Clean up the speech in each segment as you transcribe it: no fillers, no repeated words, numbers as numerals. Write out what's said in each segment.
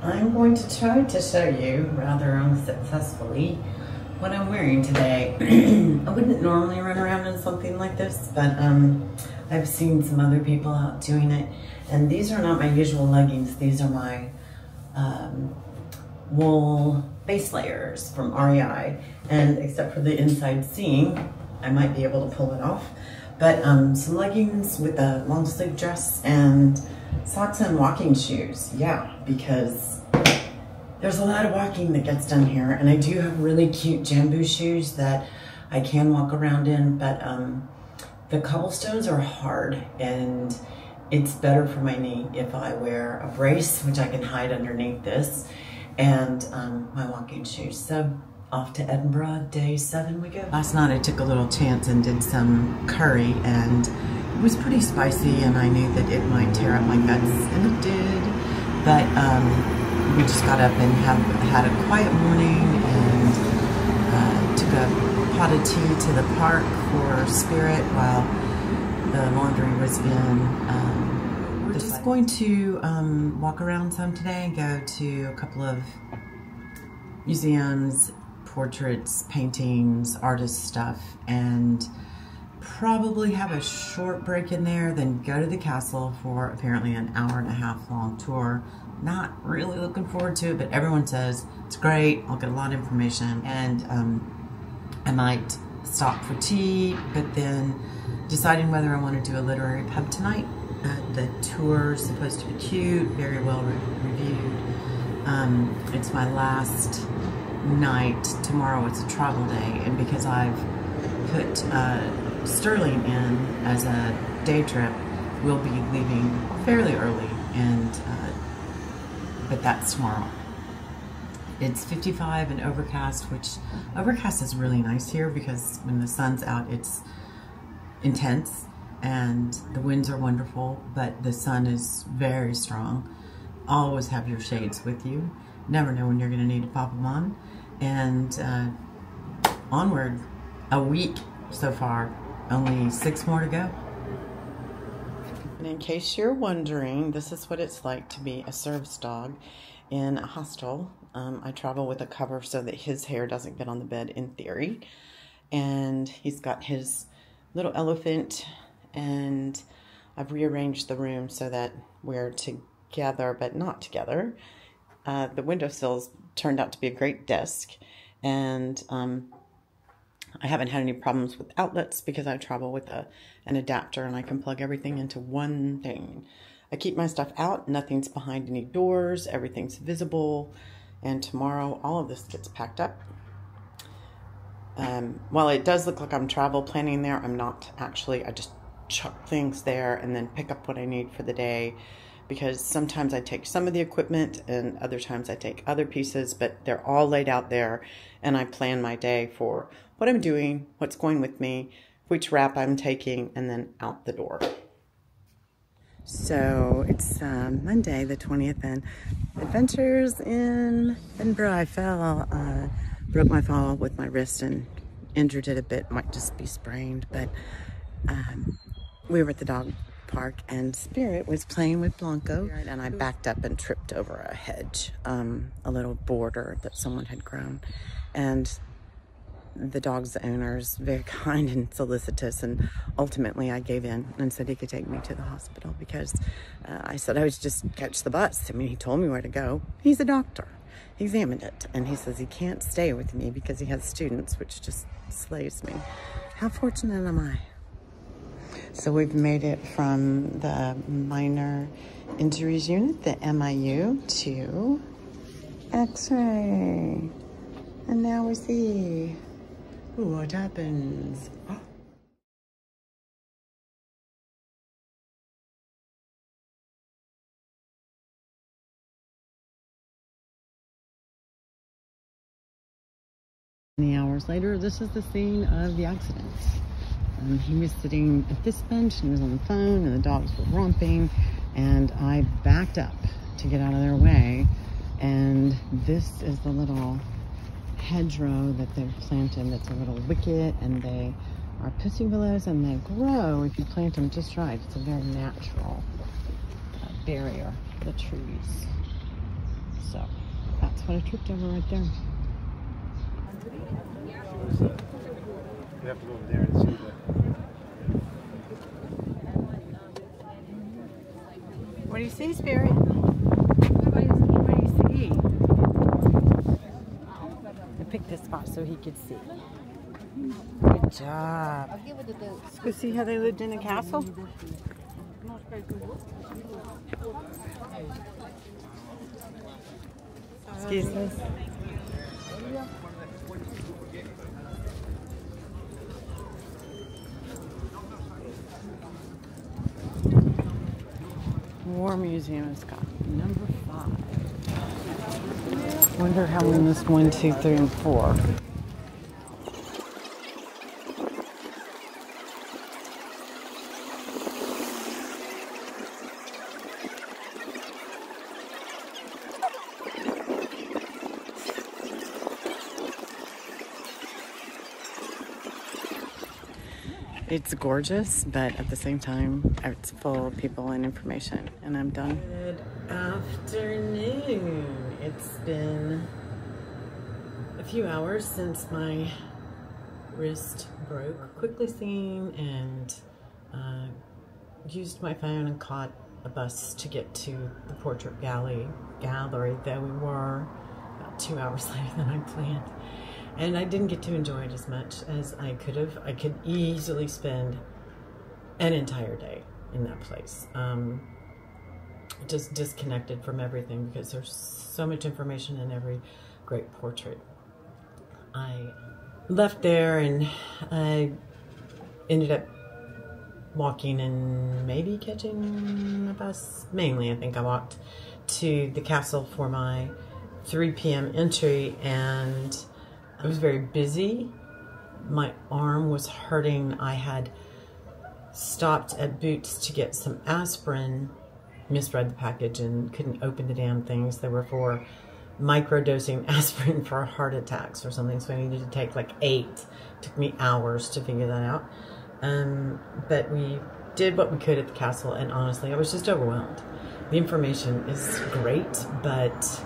I'm going to try to show you, rather unsuccessfully, what I'm wearing today. I wouldn't normally run around in something like this, but I've seen some other people out doing it, and these are not my usual leggings. These are my wool base layers from REI, and except for the inside seam, I might be able to pull it off. But some leggings with a long sleeve dress and socks and walking shoes. Yeah, because there's a lot of walking that gets done here, and I do have really cute Jambu shoes that I can walk around in, but the cobblestones are hard, and it's better for my knee if I wear a brace, which I can hide underneath this, and my walking shoes. So off to Edinburgh, day 7 we go. Last night I took a little chance and did some curry, and it was pretty spicy, and I knew that it might tear up my guts, and it did. But we just got up and had a quiet morning, and took a pot of tea to the park for Spirit while the laundry was in. We're just going to walk around some today, go to a couple of museums, portraits, paintings, artist stuff, and probably have a short break in there, then go to the castle for apparently an hour-and-a-half long tour. Not really looking forward to it, but everyone says it's great. I'll get a lot of information, and I might stop for tea, but then deciding whether I want to do a literary pub tonight. The tour is supposed to be cute, very well reviewed. It's my last night. Tomorrow it's a travel day, and because I've put Sterling in as a day trip, we'll be leaving fairly early, and but that's tomorrow. It's 55 and overcast, which overcast is really nice here because when the sun's out it's intense and the winds are wonderful, but the sun is very strong. Always have your shades with you. Never know when you're going to need to pop them on. And onward, a week so far, only 6 more to go. And in case you're wondering, this is what it's like to be a service dog in a hostel. I travel with a cover so that his hair doesn't get on the bed in theory. And he's got his little elephant, and I've rearranged the room so that we're together but not together. The windowsills turned out to be a great desk, and I haven't had any problems with outlets because I travel with an adapter, and I can plug everything into one thing. I keep my stuff out, nothing's behind any doors, everything's visible, and tomorrow all of this gets packed up. While it does look like I'm travel planning there, I'm not actually. I just chuck things there and then pick up what I need for the day, because sometimes I take some of the equipment and other times I take other pieces, but they're all laid out there, and I plan my day for what I'm doing, what's going with me, which wrap I'm taking, and then out the door. So it's Monday the 20th, and adventures in Edinburgh. I fell, broke my fall with my wrist and injured it a bit, might just be sprained, but we were at the dog park and Spirit was playing with Blanco, and I backed up and tripped over a hedge, a little border that someone had grown, and the dog's owner is very kind and solicitous, and ultimately I gave in and said he could take me to the hospital because I said I would just catch the bus. I mean, he told me where to go. He's a doctor. He examined it, and he says he can't stay with me because he has students, which just slays me. How fortunate am I? So we've made it from the minor injuries unit, the MIU, to X-ray. And now we see what happens. Many hours later, this is the scene of the accident. He was sitting at this bench and was on the phone, and the dogs were romping, and I backed up to get out of their way, and this is the little hedgerow that they've planted. That's a little wicket, and they are pussy willows, and they grow if you plant them just right. It's a very natural barrier for the trees. So that's what I tripped over right there. You have to go over there and see the... What do you see, Spirit? What do you see? I picked this spot so he could see. Good job. Let's go see how they lived in a castle. Excuse me. War Museum has got number 5. Wonder how we missed 1, 2, 3, and 4. It's gorgeous, but at the same time, it's full of people and information, and I'm done. Good afternoon. It's been a few hours since my wrist broke. Quickly seen and used my phone and caught a bus to get to the portrait gallery, though we were about 2 hours later than I planned. And I didn't get to enjoy it as much as I could have. I could easily spend an entire day in that place. Just disconnected from everything because there's so much information in every great portrait. I left there and I ended up walking and maybe catching a bus. Mainly, I think I walked to the castle for my 3 p.m. entry, and I was very busy. My arm was hurting. I had stopped at Boots to get some aspirin, misread the package and couldn't open the damn things. They were for microdosing aspirin for heart attacks or something, so I needed to take like 8. Took me hours to figure that out. But we did what we could at the castle, and honestly, I was just overwhelmed. The information is great, but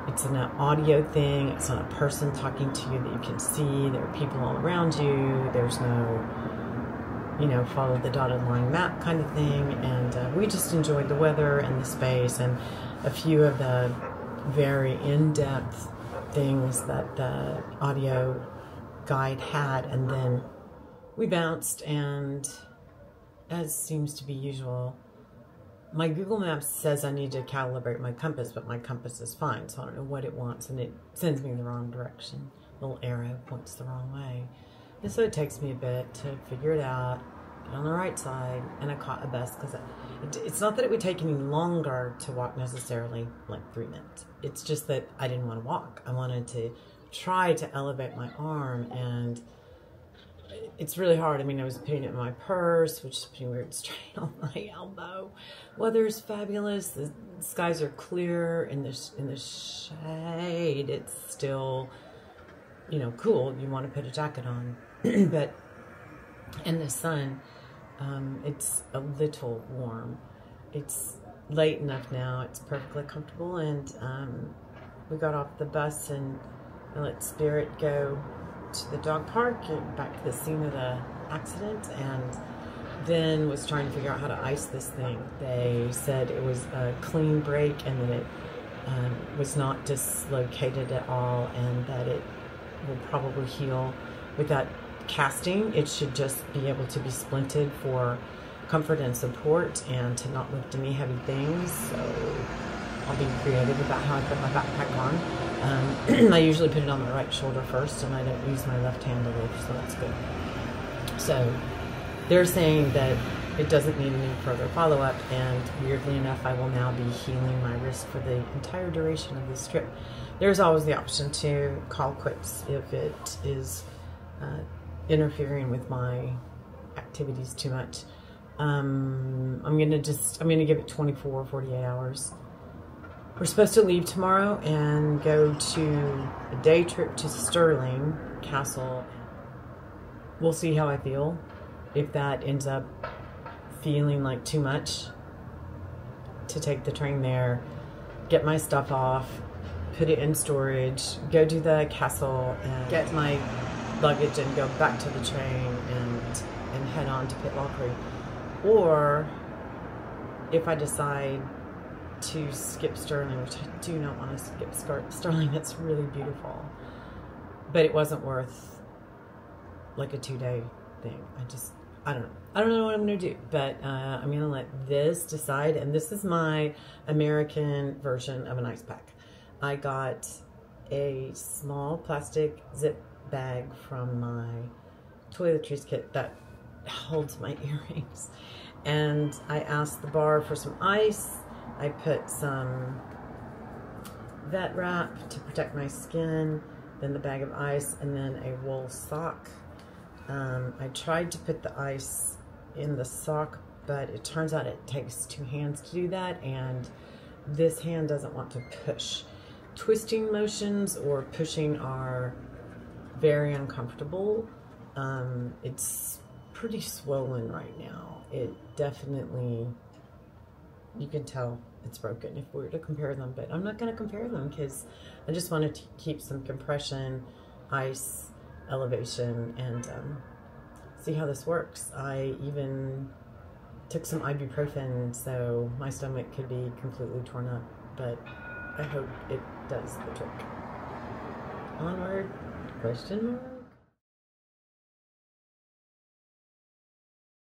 it's an audio thing. It's not a person talking to you that you can see. There are people all around you. There's no, follow the dotted line map kind of thing. And we just enjoyed the weather and the space and a few of the very in-depth things that the audio guide had. And then we bounced, and as seems to be usual, my Google Maps says I need to calibrate my compass, but my compass is fine, so I don't know what it wants, and it sends me in the wrong direction. The little arrow points the wrong way. And so it takes me a bit to figure it out, get on the right side, and I caught a bus because it's not that it would take any longer to walk necessarily, like 3 minutes. It's just that I didn't want to walk. I wanted to try to elevate my arm, and it's really hard. I mean, I was putting it in my purse, which is putting weird strain on my elbow. Weather's fabulous. The skies are clear. In the shade, it's still, cool. You want to put a jacket on. But in the sun, it's a little warm. It's late enough now. It's perfectly comfortable. And we got off the bus and I let Spirit go to the dog park, back to the scene of the accident, and then was trying to figure out how to ice this thing. They said it was a clean break and that it was not dislocated at all, and that it will probably heal without casting. It should just be able to be splinted for comfort and support and to not lift any heavy things. So I'll be creative about how I put my backpack on. I usually put it on my right shoulder first, and I don't use my left hand to lift, so that's good. So they're saying that it doesn't need any further follow-up, and weirdly enough, I will now be healing my wrist for the entire duration of this trip. There's always the option to call quits if it is interfering with my activities too much. I'm gonna give it 24, 48 hours. We're supposed to leave tomorrow and go to a day trip to Stirling Castle. We'll see how I feel. If that ends up feeling like too much to take the train there, get my stuff off, put it in storage, go to the castle and get my luggage and go back to the train and head on to Pitlochry. Or if I decide to skip Stirling, which I do not want to skip Stirling, it's really beautiful, but it wasn't worth like a 2-day thing. I don't know what I'm going to do, but I'm going to let this decide. And this is my American version of an ice pack. I got a small plastic zip bag from my toiletries kit that holds my earrings. And I asked the bar for some ice. I put some vet wrap to protect my skin, then the bag of ice, and then a wool sock. I tried to put the ice in the sock, but it turns out it takes 2 hands to do that, and this hand doesn't want to push. Twisting motions or pushing are very uncomfortable. It's pretty swollen right now. It definitely, you can tell it's broken if we were to compare them, but I'm not going to compare them because I just wanted to keep some compression, ice, elevation, and see how this works. I even took some ibuprofen, so my stomach could be completely torn up, but I hope it does the trick. Onward, question mark?